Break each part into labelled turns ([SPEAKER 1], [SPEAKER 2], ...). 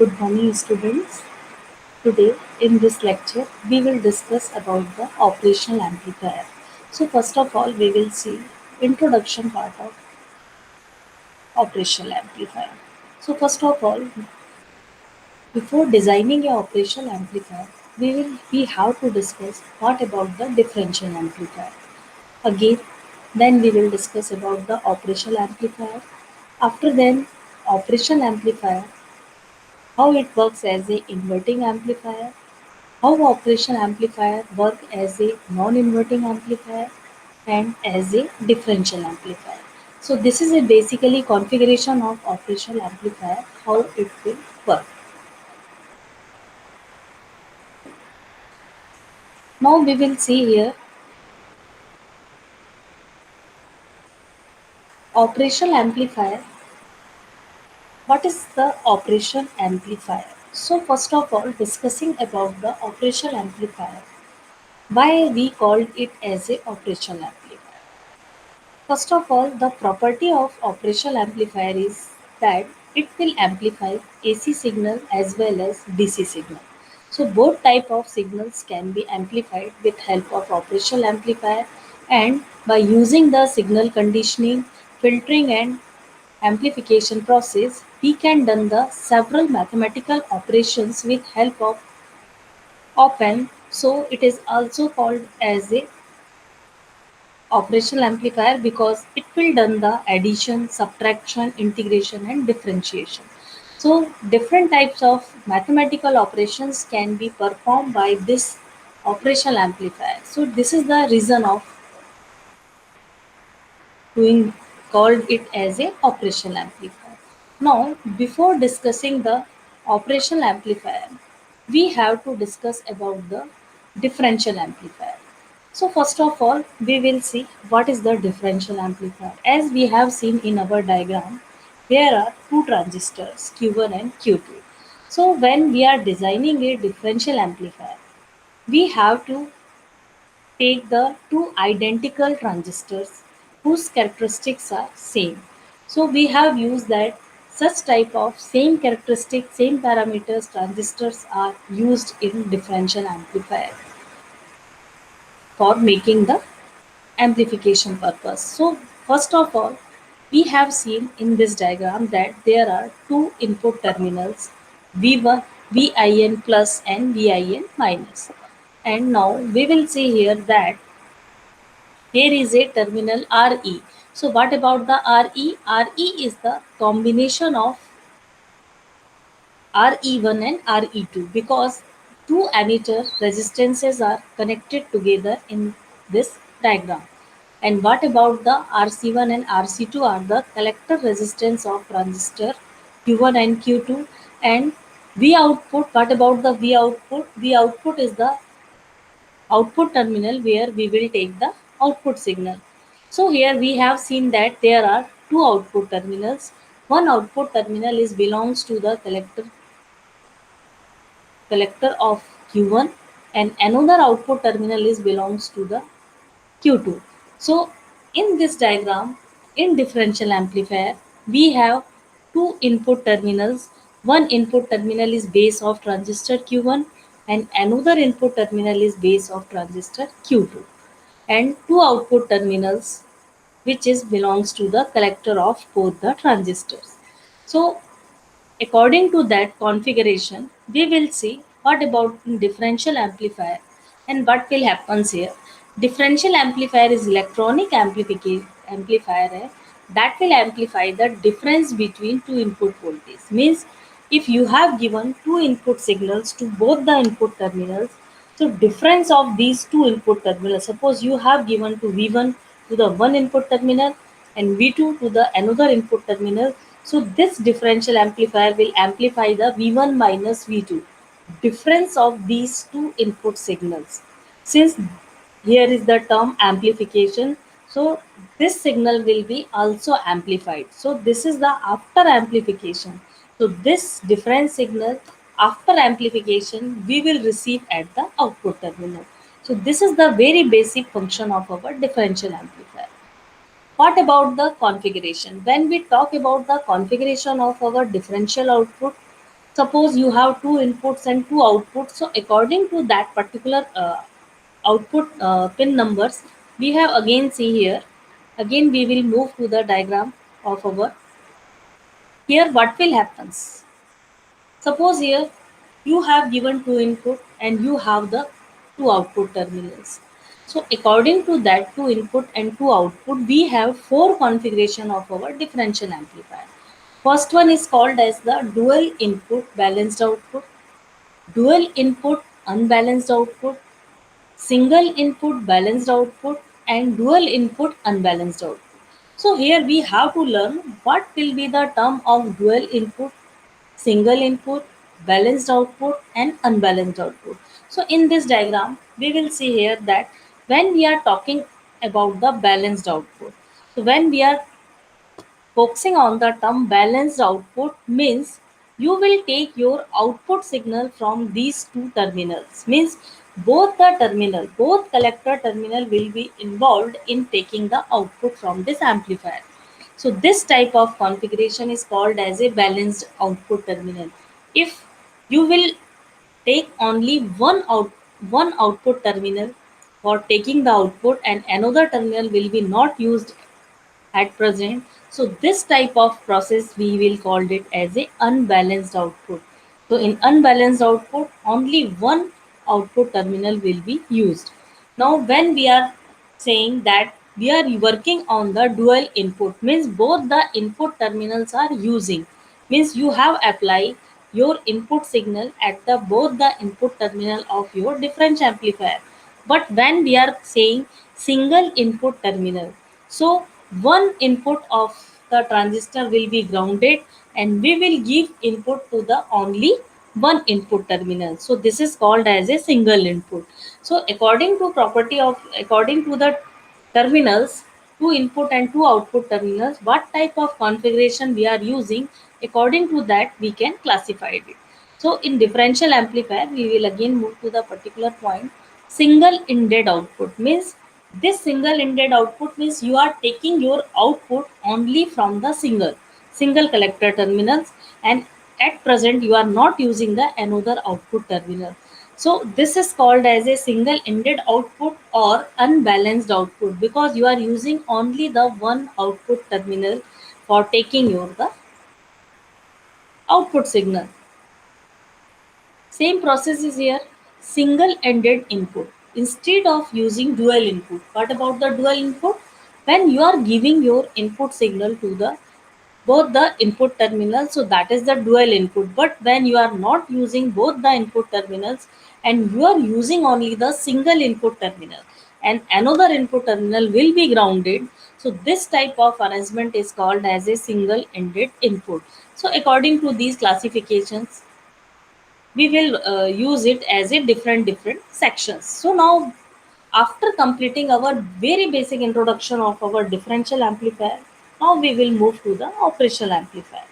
[SPEAKER 1] Good morning, students. Today, in this lecture, we will discuss about the operational amplifier. So, first of all, we will see introduction part of operational amplifier. So, first of all, before designing a operational amplifier, we have to discuss what about the differential amplifier. Again, then we will discuss about the operational amplifier. After then, operational amplifier, how it works as a inverting amplifier, how operation amplifier work as a non-inverting amplifier and as a differential amplifier. So this is a basically configuration of operational amplifier, how it will work. Now we will see here operational amplifier. What is the operation amplifier? So first of all, discussing about the operational amplifier, why we called it as a operational amplifier. First of all, the property of operational amplifier is that it will amplify AC signal as well as DC signal. So both type of signals can be amplified with help of operational amplifier, and by using the signal conditioning, filtering and amplification process, we can done the several mathematical operations with help of op-amp. So it is also called as a operational amplifier because it will done the addition, subtraction, integration and differentiation. So different types of mathematical operations can be performed by this operational amplifier. So this is the reason of doing called it as a operational amplifier. Now before discussing the operational amplifier, we have to discuss about the differential amplifier. So first of all, we will see what is the differential amplifier. As we have seen in our diagram, there are two transistors Q1 and Q2. So when we are designing a differential amplifier, we have to take the two identical transistors whose characteristics are same. So we have used that such type of same characteristic, same parameters transistors are used in differential amplifier for making the amplification purpose. So first of all, we have seen in this diagram that there are two input terminals V1, VIN plus and VIN minus. And now we will see here that here is a terminal RE. So what about the RE? RE is the combination of RE1 and RE2 because two emitter resistances are connected together in this diagram. And what about the RC1 and RC2 are the collector resistance of transistor Q1 and Q2, and V output. What about the V output? V output is the output terminal where we will take the output signal. So here we have seen that there are two output terminals. One output terminal is belongs to the collector of Q1 and another output terminal is belongs to the Q2. So in this diagram, in differential amplifier, we have two input terminals. One input terminal is base of transistor Q1 and another input terminal is base of transistor Q2, and two output terminals which is belongs to the collector of both the transistors. So according to that configuration, we will see what about differential amplifier and what will happen here. Differential amplifier is electronic amplifier that will amplify the difference between two input voltage. Means if you have given two input signals to both the input terminals, so difference of these two input terminals, suppose you have given to V1 to the one input terminal and V2 to the another input terminal. So this differential amplifier will amplify the V1 minus V2 difference of these two input signals. Since here is the term amplification, so this signal will be also amplified. So this is the after amplification. So this different signal after amplification we will receive at the output terminal. So this is the very basic function of our differential amplifier. What about the configuration? When we talk about the configuration of our differential output, Suppose you have two inputs and two outputs. So according to that particular output pin numbers, we have again see here. Again we will move to the diagram of our. Here what will happens? Suppose here you have given two input and you have the two output terminals. So according to that two input and two output, we have four configuration of our differential amplifier. First one is called as the dual input balanced output, dual input unbalanced output, single input balanced output, and dual input unbalanced output. So here we have to learn what will be the term of dual input, single input, balanced output, and unbalanced output. So in this diagram, we will see here that when we are talking about the balanced output, so when we are focusing on the term balanced output means you will take your output signal from these two terminals. Means both collector terminal will be involved in taking the output from this amplifier. So this type of configuration is called as a balanced output terminal. If you will take only one output terminal for taking the output and another terminal will be not used at present. So this type of process we will call it as a unbalanced output. So in unbalanced output, only one output terminal will be used. Now when we are saying that we are working on the dual input means both the input terminals are using, means you have applied your input signal at the both the input terminal of your difference amplifier. But when we are saying single input terminal, so one input of the transistor will be grounded and we will give input to the only one input terminal. So this is called as a single input. So according to the terminals, two input and two output terminals, what type of configuration we are using, according to that we can classify it. So in differential amplifier, we will again move to the particular point. Single ended output means this single ended output means you are taking your output only from the single collector terminals, and at present you are not using the another output terminal. So this is called as a single ended output or unbalanced output because you are using only the one output terminal for taking your the output signal. Same process is here, single ended input. Instead of using dual input, what about the dual input? When you are giving your input signal to the both the input terminals, so that is the dual input. But when you are not using both the input terminals and you are using only the single input terminal and another input terminal will be grounded, so this type of arrangement is called as a single ended input. So according to these classifications, we will use it as a different sections. So now after completing our very basic introduction of our differential amplifier, now we will move to the operational amplifier.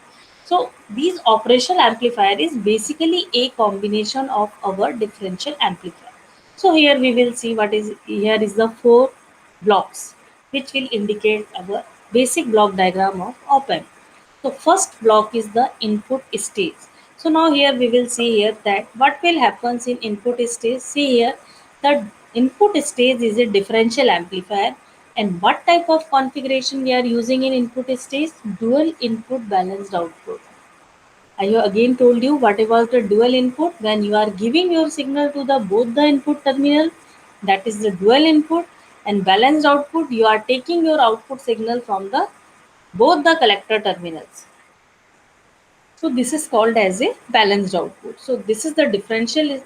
[SPEAKER 1] So these operational amplifier is basically a combination of our differential amplifier. So here we will see what is here is the four blocks which will indicate our basic block diagram of op amp. So first block is the input stage. So now here we will see here that what will happens in input stage. See here the input stage is a differential amplifier, and what type of configuration we are using in input stage? Dual input balanced output. I have again told you what about the dual input. When you are giving your signal to the both the input terminal, that is the dual input, and balanced output, you are taking your output signal from the both the collector terminals. So this is called as a balanced output. So this is the differential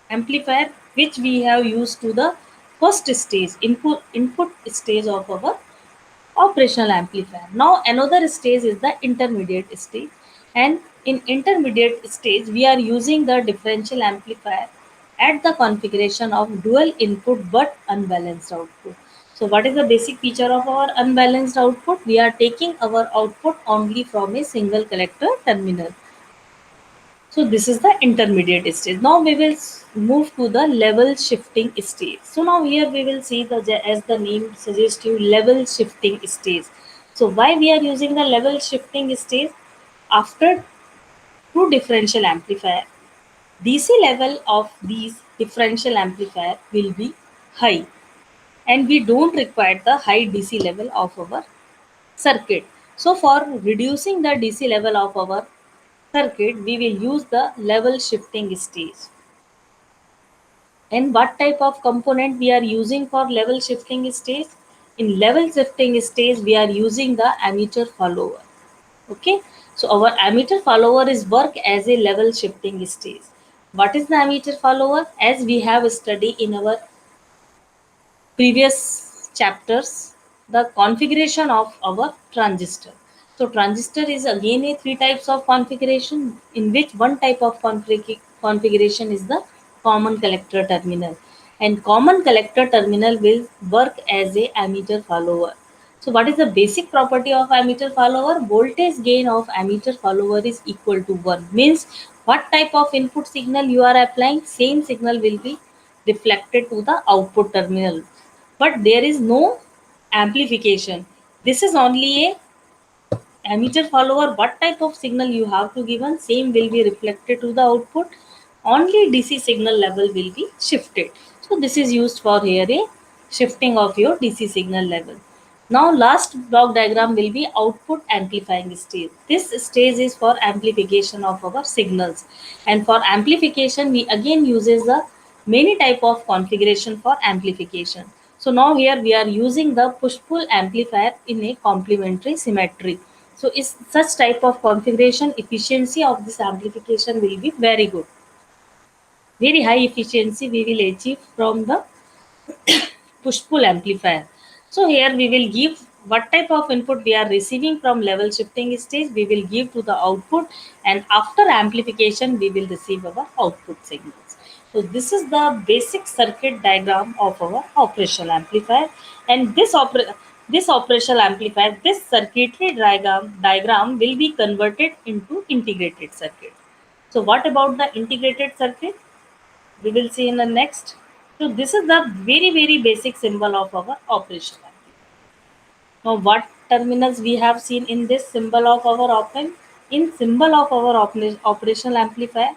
[SPEAKER 1] amplifier which we have used to the first stage input stage of our operational amplifier. Now another stage is the intermediate stage, and in intermediate stage we are using the differential amplifier at the configuration of dual input but unbalanced output. So what is the basic feature of our unbalanced output? We are taking our output only from a single collector terminal. So this is the intermediate stage. Now we will move to the level shifting stage. So now here we will see as the name suggests you level shifting stage. So why we are using the level shifting stage? After to differential amplifier, DC level of these differential amplifier will be high, and we don't require the high DC level of our circuit. So for reducing the DC level of our circuit, we will use the level shifting stage. And what type of component we are using for level shifting stage? In level shifting stage, we are using the ammeter follower. Okay, so our ammeter follower is work as a level shifting stage. What is the ammeter follower? As we have studied in our previous chapters, the configuration of our transistor. So transistor is again a three types of configuration, in which one type of configuration is the common collector terminal, and common collector terminal will work as a ammeter follower. So what is the basic property of ammeter follower? Voltage gain of ammeter follower is equal to 1. Means what type of input signal you are applying, same signal will be reflected to the output terminal, but there is no amplification. This is only a ammeter follower. What type of signal you have to given, same will be reflected to the output, only DC signal level will be shifted. So this is used for here a shifting of your DC signal level. Now last block diagram will be output amplifying stage. This stage is for amplification of our signals, and for amplification we again uses the many type of configuration for amplification. So now here we are using the push-pull amplifier in a complementary symmetry. So is such type of configuration, efficiency of this amplification will be very good. Very high efficiency we will achieve from the push-pull amplifier. So here we will give what type of input we are receiving from level shifting stage, we will give to the output, and after amplification we will receive our output signals. So this is the basic circuit diagram of our operational amplifier, and this operational amplifier, this circuitry diagram will be converted into integrated circuit. So what about the integrated circuit? We will see in the next. So this is the very basic symbol of our operational amplifier. Now what terminals we have seen in this symbol of our op amp? In symbol of our operational amplifier,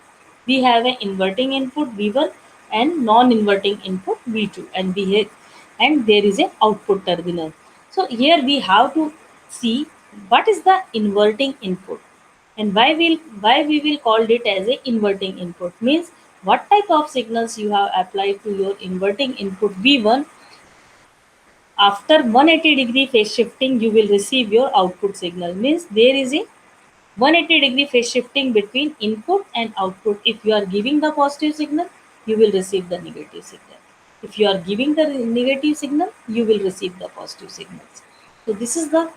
[SPEAKER 1] we have an inverting input V1 and non-inverting input V2, and and there is a output terminal. So here we have to see what is the inverting input, and why we will call it as a inverting input. Means what type of signals you have applied to your inverting input V1, after 180-degree phase shifting you will receive your output signal. Means there is a 180-degree phase shifting between input and output. If you are giving the positive signal, you will receive the negative signal. If you are giving the negative signal, you will receive the positive signals. So this is the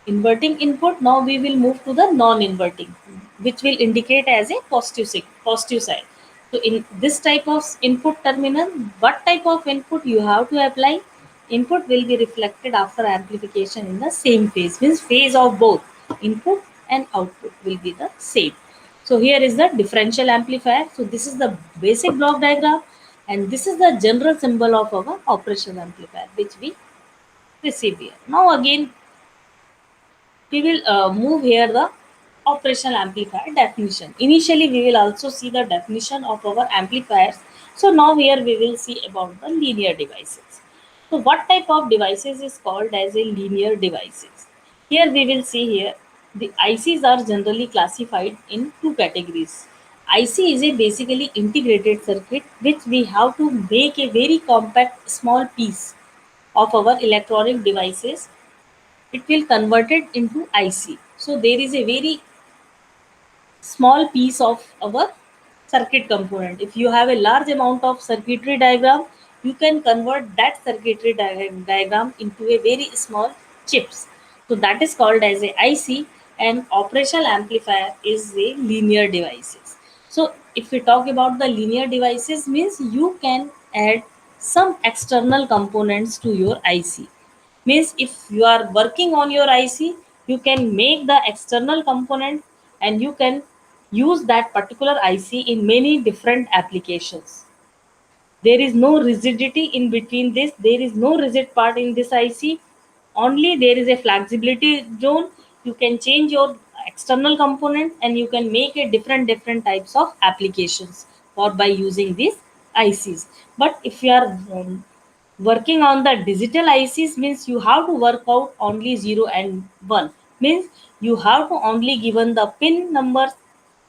[SPEAKER 1] inverting input. Now we will move to the non-inverting, which will indicate as a positive side. So in this type of input terminal, what type of input you have to apply? Input will be reflected after amplification in the same phase. Means phase of both input and output will be the same. So here is the differential amplifier. So this is the basic block diagram, and this is the general symbol of our operational amplifier which we receive here. Now again we will move here the operational amplifier definition. Initially, we will also see the definition of our amplifiers. So now here we will see about the linear devices. So what type of devices is called as a linear devices? Here we will see here the ICs are generally classified in two categories. IC is a basically integrated circuit which we have to make a very compact small piece of our electronic devices. It will convert it into IC. So there is a very small piece of our circuit component. If you have a large amount of circuitry diagram, you can convert that circuitry diagram into a very small chips. So that is called as a IC, and operational amplifier is a linear devices. So if we talk about the linear devices, means you can add some external components to your IC. Means if you are working on your IC, you can make the external component, and you can use that particular IC in many different applications. There is no rigidity in between this, there is no rigid part in this IC, only there is a flexibility zone. You can change your external component, and you can make a different types of applications or by using these ICs. But if you are working on the digital ICs, means you have to work out only 0 and 1, means you have to only given the pin numbers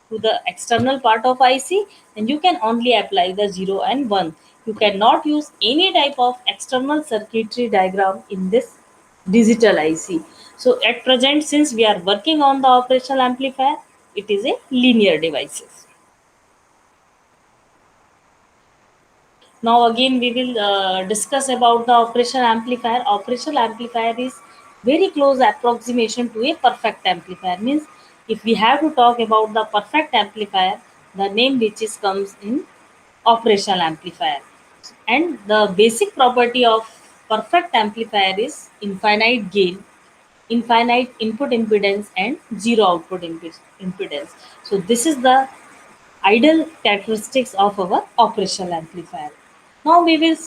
[SPEAKER 1] to the external part of IC, and you can only apply the 0 and 1. You cannot use any type of external circuitry diagram in this digital IC. So at present, since we are working on the operational amplifier, it is a linear devices. Now again we will discuss about the operational amplifier. Operational amplifier is very close approximation to a perfect amplifier. Means if we have to talk about the perfect amplifier, the name which is comes in operational amplifier. And the basic property of perfect amplifier is infinite gain, infinite input impedance, and zero output impedance. So this is the ideal characteristics of our operational amplifier. Now we will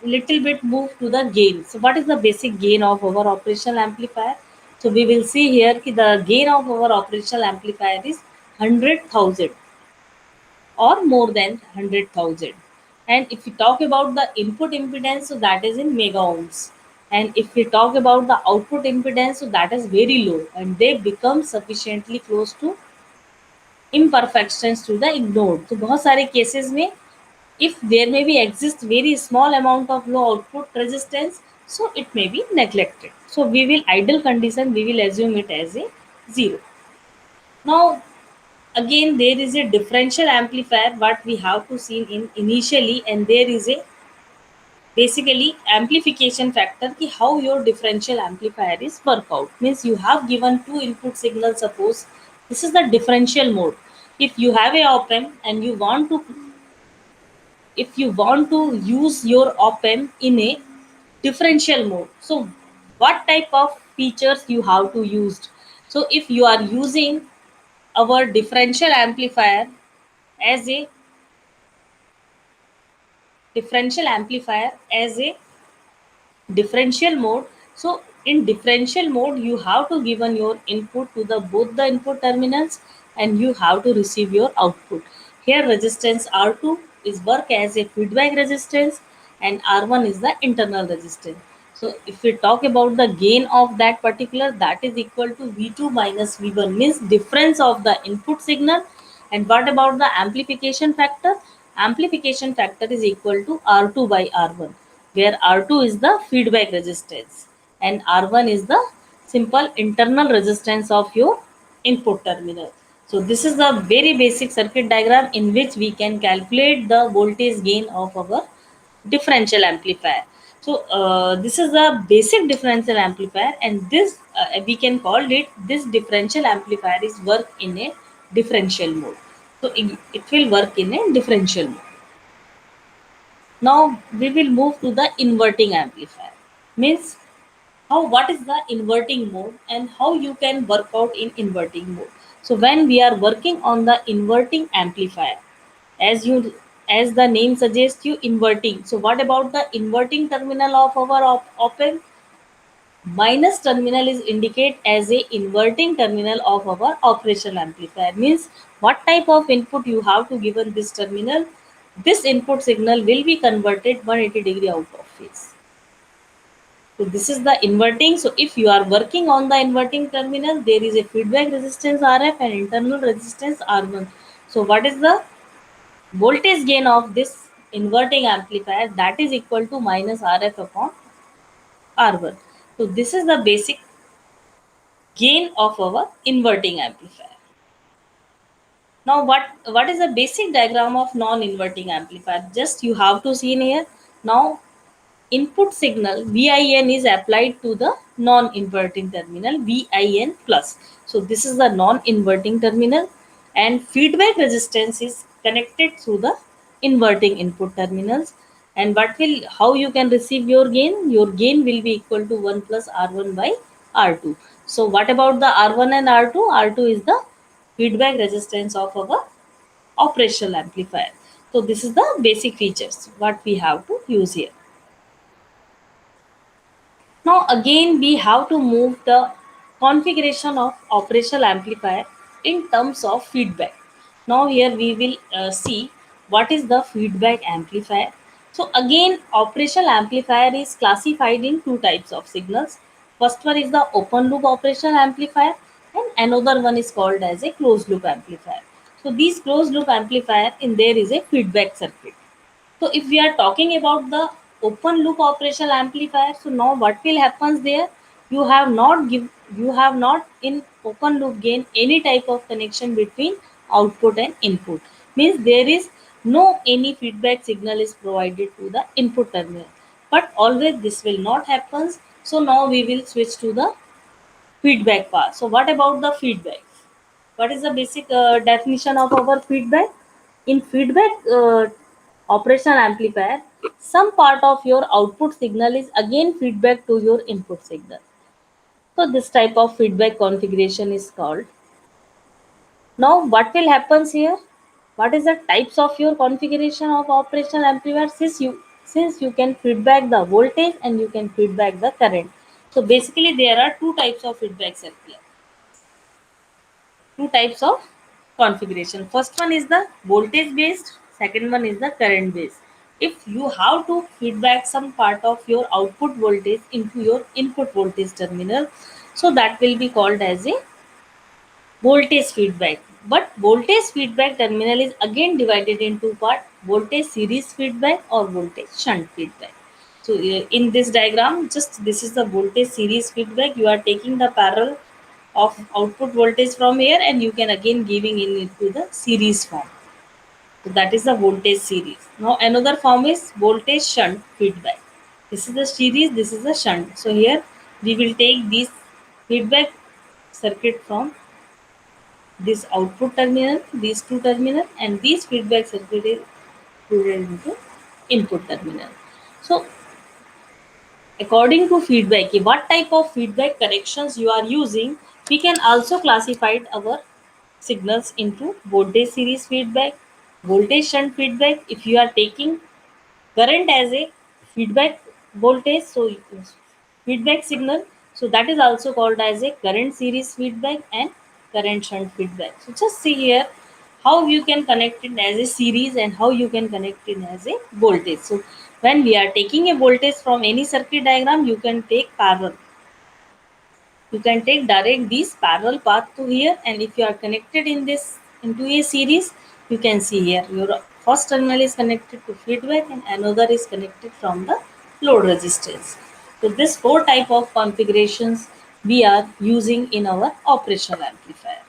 [SPEAKER 1] little bit move to the gain. So what is the basic gain of our operational amplifier? So we will see here that the gain of our operational amplifier is 100,000 or more than 100,000. And if we talk about the input impedance, so that is in mega ohms. And if we talk about the output impedance, so that is very low, and they become sufficiently close to imperfections to the ignored. तो बहुत सारे cases में if there may be exist very small amount of low output resistance, so it may be neglected. So we will ideal condition, we will assume it as a 0. Now again there is a differential amplifier what we have to see in initially, and there is a basically amplification factor ki how your differential amplifier is work out. Means you have given two input signals, suppose this is the differential mode. If you have a op amp and you want to, if you want to use your op amp in a differential mode, so what type of features you have to use? So if you are using our differential amplifier as a as a differential mode, so in differential mode you have to given your input to the both the input terminals, and you have to receive your output. Here resistance R2 is work as a feedback resistance, and R1 is the internal resistance. So if we talk about the gain of that particular, that is equal to V2 minus V1, means difference of the input signal. And what about the amplification factor? Amplification factor is equal to R2 by R1, where R2 is the feedback resistance and R1 is the simple internal resistance of your input terminal. So this is the very basic circuit diagram in which we can calculate the voltage gain of our differential amplifier. So this is the basic differential amplifier, and this we can call it, this differential amplifier is work in a differential mode. So it will work in a differential mode. Now we will move to the inverting amplifier. Means how, what is the inverting mode and how you can work out in inverting mode. So when we are working on the inverting amplifier, as you, as the name suggests you inverting. So what about the inverting terminal of our op amp? Minus terminal is indicate as a inverting terminal of our operational amplifier. Means what type of input you have to given this terminal, this input signal will be converted 180-degree out of phase. So this is the inverting. So if you are working on the inverting terminal, there is a feedback resistance RF and internal resistance R1. So what is the voltage gain of this inverting amplifier? That is equal to minus RF upon R1. So this is the basic gain of our inverting amplifier. Now what is the basic diagram of non-inverting amplifier? Just you have to see in here. Now input signal VIN is applied to the non-inverting terminal, VIN plus. So this is the non-inverting terminal, and feedback resistance is connected through the inverting input terminals. And what will, how you can receive your gain? Your gain will be equal to 1 plus R1 by R2. So what about the R1 and R2? R2 is the feedback resistance of our operational amplifier. So this is the basic features what we have to use here. Now again we have to move the configuration of operational amplifier in terms of feedback. Now here we will see what is the feedback amplifier. So again, operational amplifier is classified in two types of signals. First one is the open loop operational amplifier and another one is called as a closed loop amplifier. So these closed loop amplifier, in there is a feedback circuit. So if we are talking about the open loop operational amplifier, so now what will happens there? You have not in open loop gain any type of connection between output and input. Means there is no any feedback signal is provided to the input terminal. But always this will not happen. So now we will switch to the feedback part. So what about the feedback? What is the basic definition of our feedback? In feedback operational amplifier, some part of your output signal is again feedback to your input signal. So this type of feedback configuration is called. Now what will happens here? What is the types of your configuration of operational amplifier? Since you can feedback the voltage and you can feedback the current. So basically there are two types of feedback circuit, two types of configuration. First one is the voltage based, second one is the current based. If you have to feedback some part of your output voltage into your input voltage terminal, so that will be called as a voltage feedback. But voltage feedback terminal is again divided into part: voltage series feedback or voltage shunt feedback. So in this diagram, just this is the voltage series feedback. You are taking the parallel of output voltage from here and you can again giving in into the series form. So that is the voltage series. Now another form is voltage shunt feedback. This is the series, this is the shunt. So here we will take this feedback circuit from this output terminal, these two terminal, and these feedback circuit is included into input terminal. So according to feedback, what type of feedback corrections you are using, we can also classify our signals into voltage series feedback, voltage shunt feedback. If you are taking current as a feedback voltage, so feedback signal, so that is also called as a current series feedback and current shunt feedback. So just see here how you can connect it as a series and how you can connect it as a voltage. So when we are taking a voltage from any circuit diagram, you can take parallel, you can take direct these parallel path to here, and if you are connected in this into a series, you can see here your first terminal is connected to feedback and another is connected from the load resistance. So this four type of configurations we are using in our operational amplifier.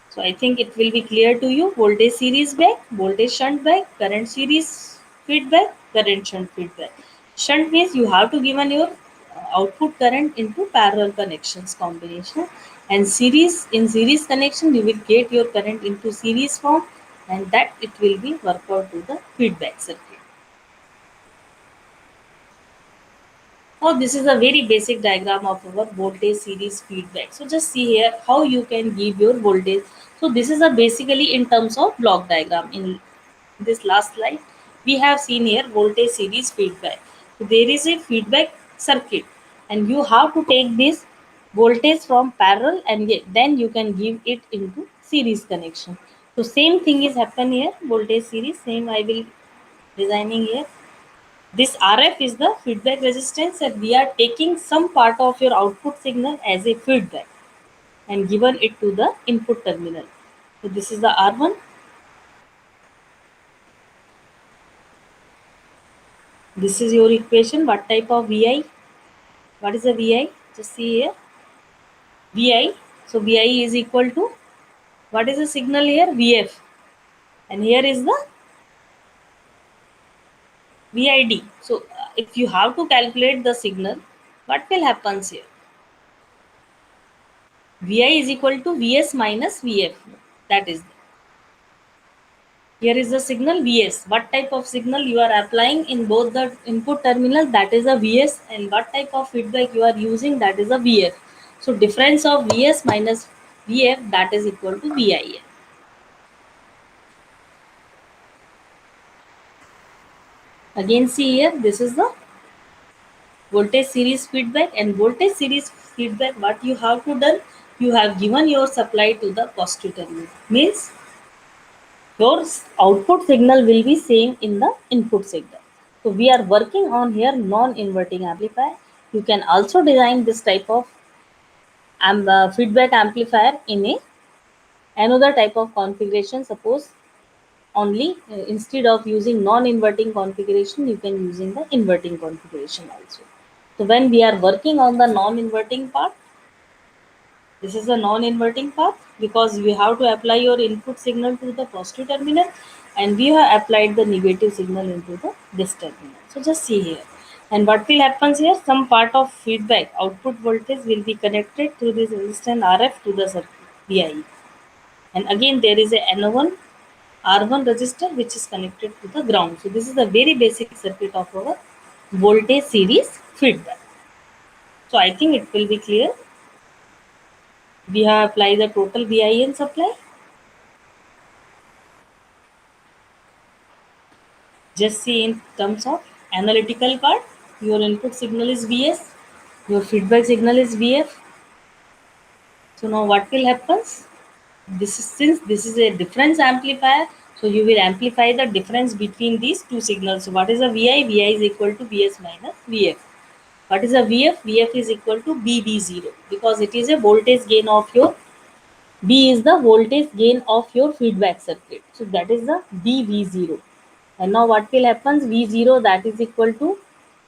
[SPEAKER 1] So I think it will be clear to you: voltage series back, voltage shunt back, current series feedback, current shunt feedback. Shunt means you have to given your output current into parallel connections combination, and series, in series connection you will get your current into series form, and that it will be work out to the feedback circuit. Now this is a very basic diagram of our voltage series feedback. So just see here how you can give your voltage. So this is a basically in terms of block diagram. In this last slide, we have seen here voltage series feedback. So there is a feedback circuit and you have to take this voltage from parallel and then you can give it into series connection. So same thing is happen here, voltage series, same I will designing here. This RF is the feedback resistance and we are taking some part of your output signal as a feedback and given it to the input terminal. So this is the R1. This is your equation. What type of VI? What is the VI? Just see here. VI. So VI is equal to, what is the signal here? VF. And here is the VID. So if you have to calculate the signal, what will happen here? VI is equal to VS minus VF. That is. Here is the signal Vs. What type of signal you are applying in both the input terminal, that is a Vs, and what type of feedback you are using, that is a Vf. So difference of Vs minus Vf, that is equal to VIL. Again see here, this is the voltage series feedback. And voltage series feedback, what you have to done, you have given your supply to the positive terminal, means your output signal will be same in the input signal. So we are working on here non-inverting amplifier. You can also design this type of feedback amplifier in a another type of configuration. Suppose only instead of using non-inverting configuration, you can using the inverting configuration also. So when we are working on the non-inverting part, this is a non-inverting part, because we have to apply your input signal to the positive terminal, and we have applied the negative signal into the this terminal. So just see here. And what will happen here? Some part of feedback output voltage will be connected through this resistant RF to the circuit VIE. And again there is a N1 R1 resistor which is connected to the ground. So this is the very basic circuit of our voltage series feedback. So I think it will be clear. We have applied the total VIN supply. Just see in terms of analytical part, your input signal is Vs, your feedback signal is Vf. So now what will happen? This is, since this is a difference amplifier, so you will amplify the difference between these two signals. So what is a Vi? Vi is equal to Vs minus Vf. What is a Vf? Vf is equal to BV0, because it is a voltage gain of your B is the voltage gain of your feedback circuit. So that is the BV0. And now what will happen? V0, that is equal to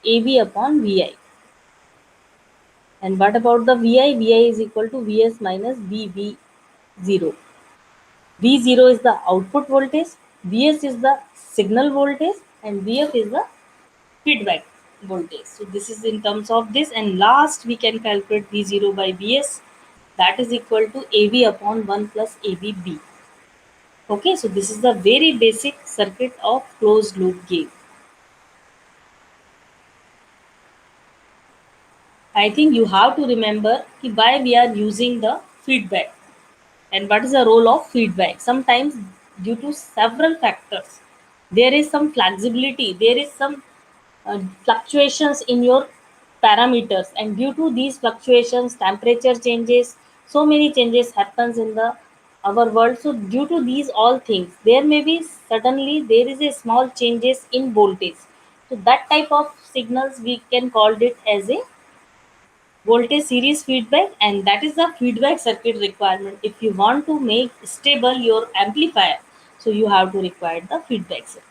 [SPEAKER 1] AV upon Vi. And what about the Vi? Vi is equal to Vs minus VV0. V0 is the output voltage, Vs is the signal voltage, and Vf is the feedback voltage. So this is in terms of this, and last we can calculate V0 by Vs, that is equal to AV upon 1 plus AVB. Okay, so this is the very basic circuit of closed loop gain. I think you have to remember why we are using the feedback and what is the role of feedback. Sometimes due to several factors, there is some flexibility, there is some fluctuations in your parameters, and due to these fluctuations, temperature changes, so many changes happens in the our world. So due to these all things, there may be suddenly there is a small changes in voltage. So that type of signals we can call it as a voltage series feedback, and that is the feedback circuit requirement. If you want to make stable your amplifier, so you have to require the feedback circuit,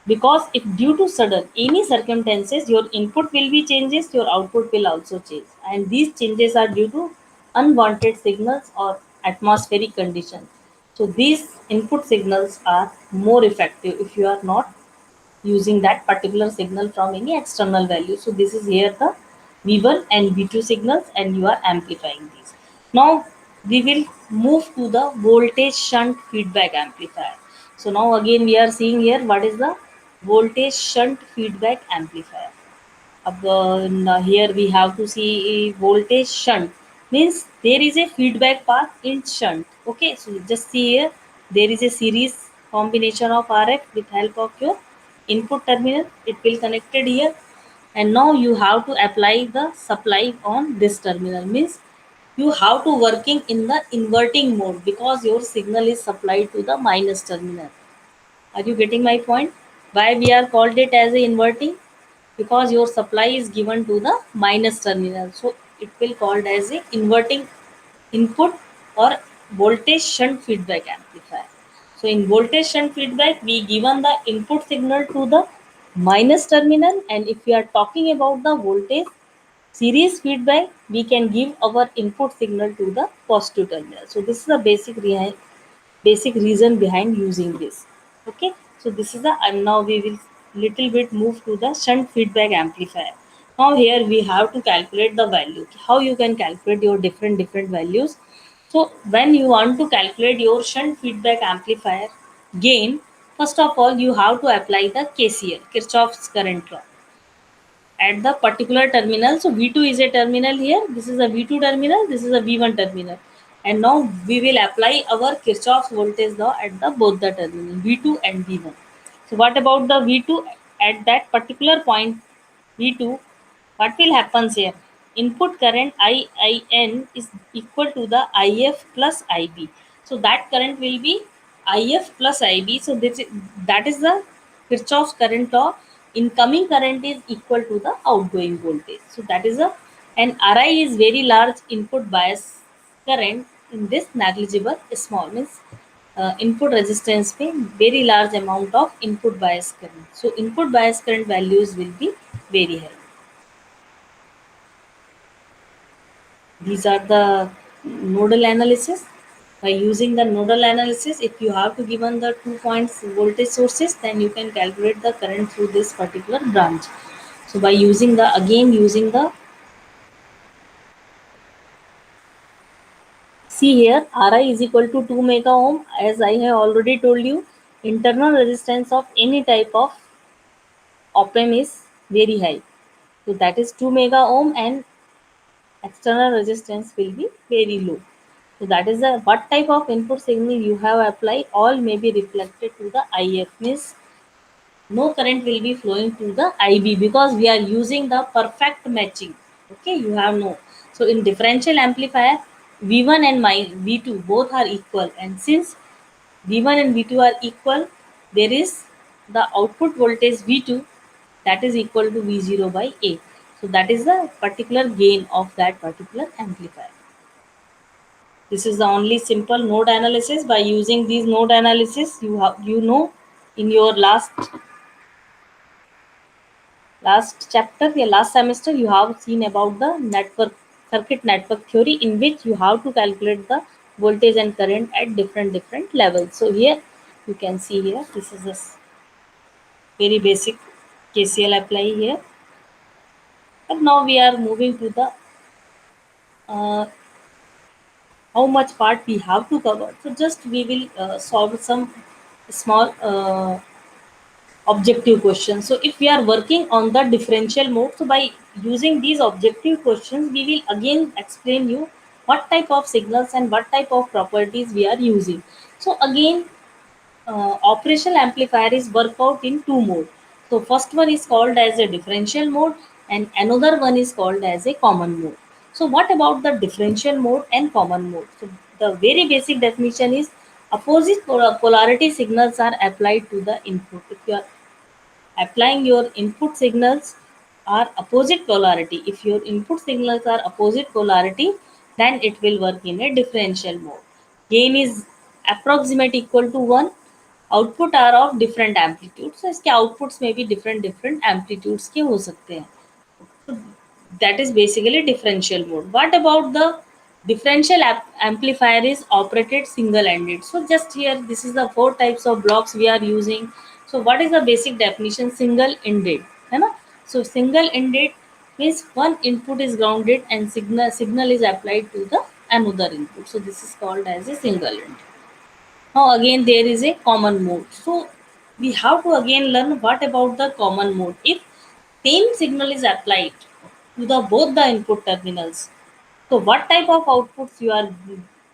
[SPEAKER 1] because if due to sudden any circumstances your input will be changes, your output will also change, and these changes are due to unwanted signals or atmospheric conditions. So these input signals are more effective if you are not using that particular signal from any external value. So this is here the V1 and V2 signals, and you are amplifying these. Now we will move to the voltage shunt feedback amplifier. So now again we are seeing here what is the voltage shunt feedback amplifier. Here we have to see voltage shunt, means there is a feedback path in shunt. Okay, so just see here, there is a series combination of RF with help of your input terminal. It will connected here, and now you have to apply the supply on this terminal, means you have to working in the inverting mode, because your signal is supplied to the minus terminal. Are you getting my point? Why we are called it as a inverting? Because your supply is given to the minus terminal. So it will called as a inverting input or voltage shunt feedback amplifier. So in voltage shunt feedback, we given the input signal to the minus terminal, and if we are talking about the voltage series feedback, we can give our input signal to the positive terminal. So this is the basic reason behind using this. Okay, so this is the, and now we will little bit move to the shunt feedback amplifier. Now here we have to calculate the value, how you can calculate your different values. So when you want to calculate your shunt feedback amplifier gain, first of all you have to apply the KCL, Kirchhoff's current law, at the particular terminal. So V2 is a terminal here. This is a V2 terminal. This is a V1 terminal. And now we will apply our Kirchhoff's voltage law at the both the terminal V2 and V1. So what about the V2 at that particular point V2, what will happen here? Input current IIN is equal to the IF plus IB. So that current will be IF plus IB. So that is the Kirchhoff's current law. Incoming current is equal to the outgoing voltage. So that is a, and RI is very large input bias current in this negligible small means input resistance में very large amount of input bias current. So input bias current values will be very high. These are the nodal analysis. By using the nodal analysis, if you have to given the 2 points voltage sources, then you can calculate the current through this particular branch. So by using the, again using the, see here, Ri is equal to 2 mega ohm. As I have already told you, internal resistance of any type of op-amp is very high. So that is 2 mega ohm, and external resistance will be very low. So that is the what type of input signal you have applied, all may be reflected to the IF, means no current will be flowing to the IB because we are using the perfect matching. Okay, you have no. So in differential amplifier, V1 and V2 both are equal, and since V1 and V2 are equal, there is the output voltage V2 that is equal to V0 by A. So that is the particular gain of that particular amplifier. This is the only simple node analysis. By using these node analysis, you have, you know, in your last chapter, your last semester, you have seen about the network circuit network theory, in which you have to calculate the voltage and current at different levels. So here you can see here, this is a very basic KCL apply here. And now we are moving to the how much part we have to cover. So just we will solve some small objective questions. So if we are working on the differential mode, so by using these objective questions, we will again explain you what type of signals and what type of properties we are using. So again, operational amplifier is work out in two mode. So first one is called as a differential mode, and another one is called as a common mode. So what about the differential mode and common mode? So the very basic definition is opposite polarity signals are applied to the input. If you are applying your input signals are opposite polarity, if your input signals are opposite polarity, then it will work in a differential mode. Gain is approximate equal to 1. Output are of different amplitude, so इसके outputs में भी different amplitudes के हो सकते हैं. So that is basically differential mode. What about the differential amplifier is operated single-ended. So just here, this is the four types of blocks we are using. So what is the basic definition? Single-ended, है ना? So single-ended means one input is grounded and signal is applied to the another input. So this is called as a single-ended. Now again there is a common mode. So we have to again learn what about the common mode. If same signal is applied to the both the input terminals, so what type of outputs you are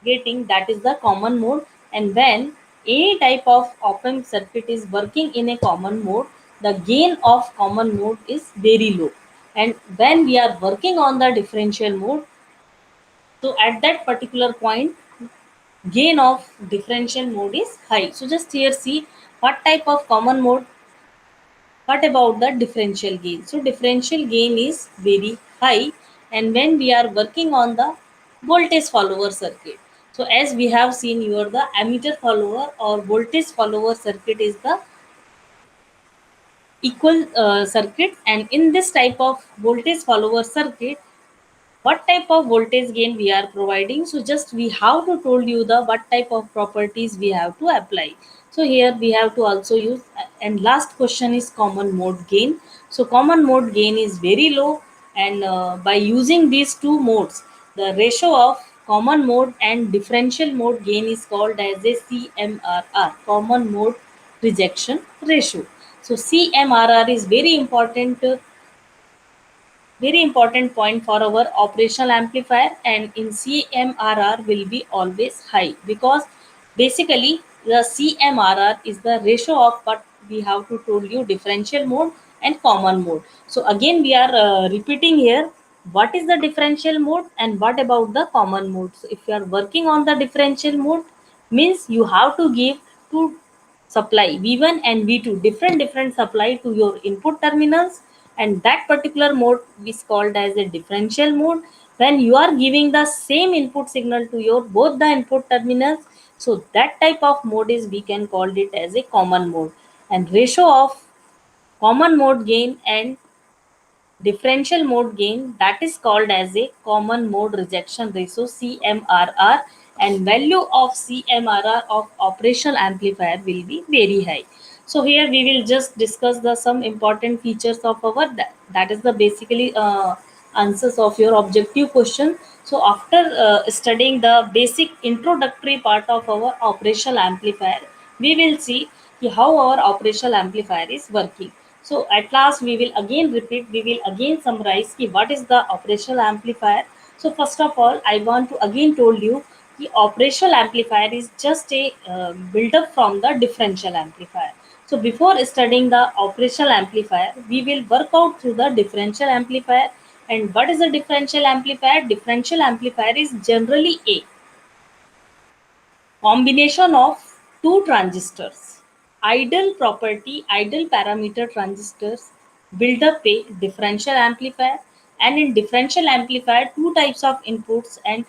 [SPEAKER 1] getting, that is the common mode. And when any type of op-amp circuit is working in a common mode, the gain of common mode is very low. And when we are working on the differential mode, so at that particular point, gain of differential mode is high. So just here see what type of common mode. What about the differential gain? So differential gain is very high, and when we are working on the voltage follower circuit. So as we have seen here, the ammeter follower or voltage follower circuit is the equal circuit, and in this type of voltage follower circuit, what type of voltage gain we are providing. So just we have to told you the what type of properties we have to apply. So here we have to also use, and last question is common mode gain. So common mode gain is very low, and by using these two modes, the ratio of common mode and differential mode gain is called as a CMRR, common mode rejection ratio. So CMRR is very important point for our operational amplifier, and in CMRR will be always high because basically the CMRR is the ratio of what we have to told you differential mode and common mode. So again we are repeating here, what is the differential mode and what about the common mode. So if you are working on the differential mode, means you have to give two supply V1 and V2, different supply to your input terminals, and that particular mode is called as a differential mode. When you are giving the same input signal to your both the input terminals, so that type of mode is we can call it as a common mode. And ratio of common mode gain and differential mode gain, that is called as a common mode rejection ratio, CMRR, and value of CMRR of operational amplifier will be very high. So here we will just discuss the some important features of our that is the basically answers of your objective question. So after studying the basic introductory part of our operational amplifier, we will see how our operational amplifier is working. So at last we will again repeat, we will again summarize what is the operational amplifier. So first of all, I want to again told you the operational amplifier is just a build up from the differential amplifier. So before studying the operational amplifier, we will work out through the differential amplifier. And what is a differential amplifier? Differential amplifier is generally a combination of two transistors. Ideal parameter transistors build up a differential amplifier, and in differential amplifier, two types of inputs and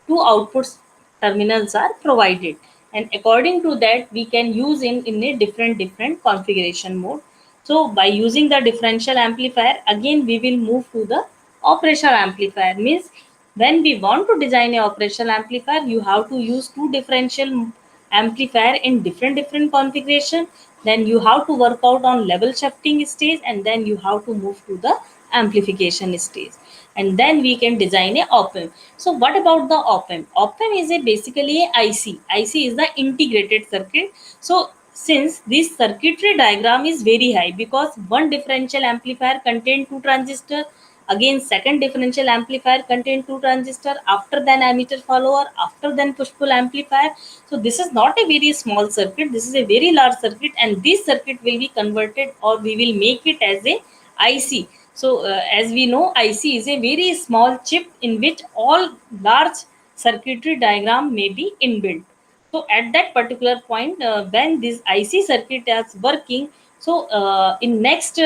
[SPEAKER 1] two outputs terminals are provided. And according to that, we can use in a different configuration mode. So by using the differential amplifier, again we will move to the operational amplifier. Means when we want to design a operational amplifier, you have to use two differential amplifier in different configuration. Then you have to work out on level shifting stage, and then you have to move to the amplification stage, and then we can design a op-amp. So what about the op-amp? Op-amp is a basically a IC is the integrated circuit. So since this circuitry diagram is very high, because one differential amplifier contain two transistor, again second differential amplifier contain two transistor, after then emitter follower, after then push pull amplifier. So this is not a very small circuit, this is a very large circuit, and this circuit will be converted, or we will make it as a IC. So as we know, IC is a very small chip in which all large circuitry diagram may be inbuilt. So at that particular point, when this IC circuit is working, so in next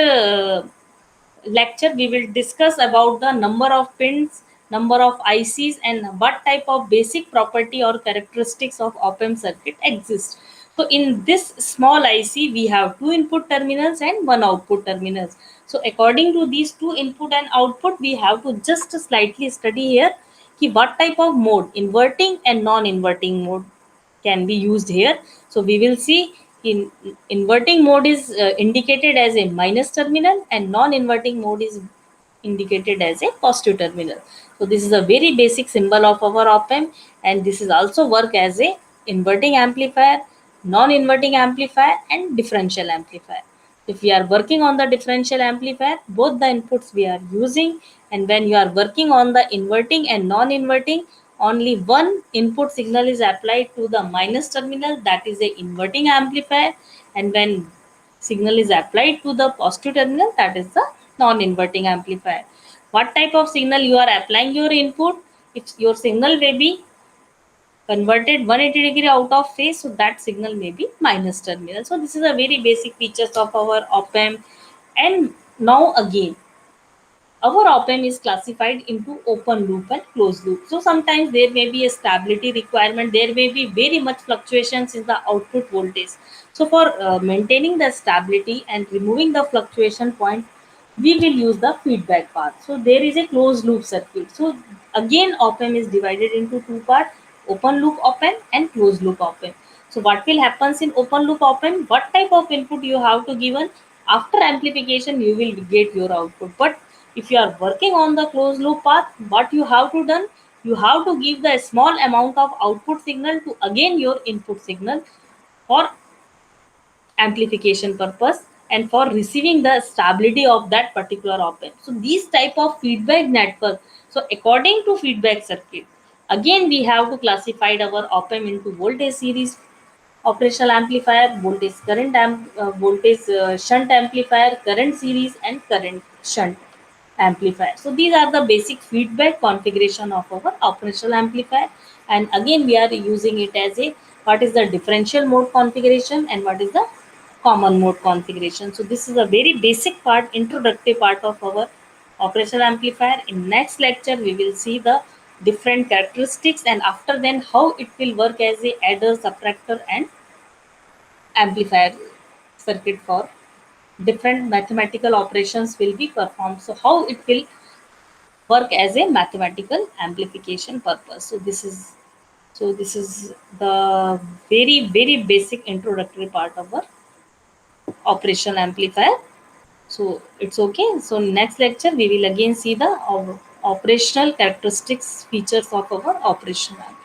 [SPEAKER 1] lecture we will discuss about the number of pins, number of ICs, and what type of basic property or characteristics of op-amp circuit exist. So in this small IC we have two input terminals and one output terminals. So according to these two input and output, we have to just slightly study here what type of mode, inverting and non-inverting mode, can be used here. So we will see in inverting mode is indicated as a minus terminal, and non-inverting mode is indicated as a positive terminal. So this is a very basic symbol of our op-amp, and this is also work as a inverting amplifier, non-inverting amplifier, and differential amplifier. If we are working on the differential amplifier, both the inputs we are using, and when you are working on the inverting and non-inverting, only one input signal is applied to the minus terminal, that is a inverting amplifier, and when signal is applied to the positive terminal, that is the non-inverting amplifier. What type of signal you are applying your input? If your signal may be converted 180-degree out of phase, so that signal may be minus terminal. So this is a very basic features of our op-amp. And now again, our op-amp is classified into open loop and closed loop. So sometimes there may be a stability requirement, there may be very much fluctuations in the output voltage. So for maintaining the stability and removing the fluctuation point, we will use the feedback path. So there is a closed loop circuit. So again, op-amp is divided into two parts: open loop op-amp and closed loop op-amp. So what will happens in open loop op-amp? What type of input you have to given, after amplification you will get your output. But if you are working on the closed loop path, what you have to done, you have to give the small amount of output signal to again your input signal for amplification purpose and for receiving the stability of that particular op-amp. So these type of feedback network. So according to feedback circuit, again we have to classify our op-amp into voltage series, operational amplifier, voltage shunt amplifier, current series, and current shunt amplifier. So these are the basic feedback configuration of our operational amplifier. And again, we are using it as a, what is the differential mode configuration and what is the common mode configuration. So this is a very basic part, introductory part of our operational amplifier. In next lecture, we will see the different characteristics, and after then how it will work as a adder, subtractor, and amplifier circuit for different mathematical operations will be performed. So how it will work as a mathematical amplification purpose. So this is the very basic introductory part of our operational amplifier. So it's okay. So next lecture we will again see the operational characteristics features of our operational amplifier.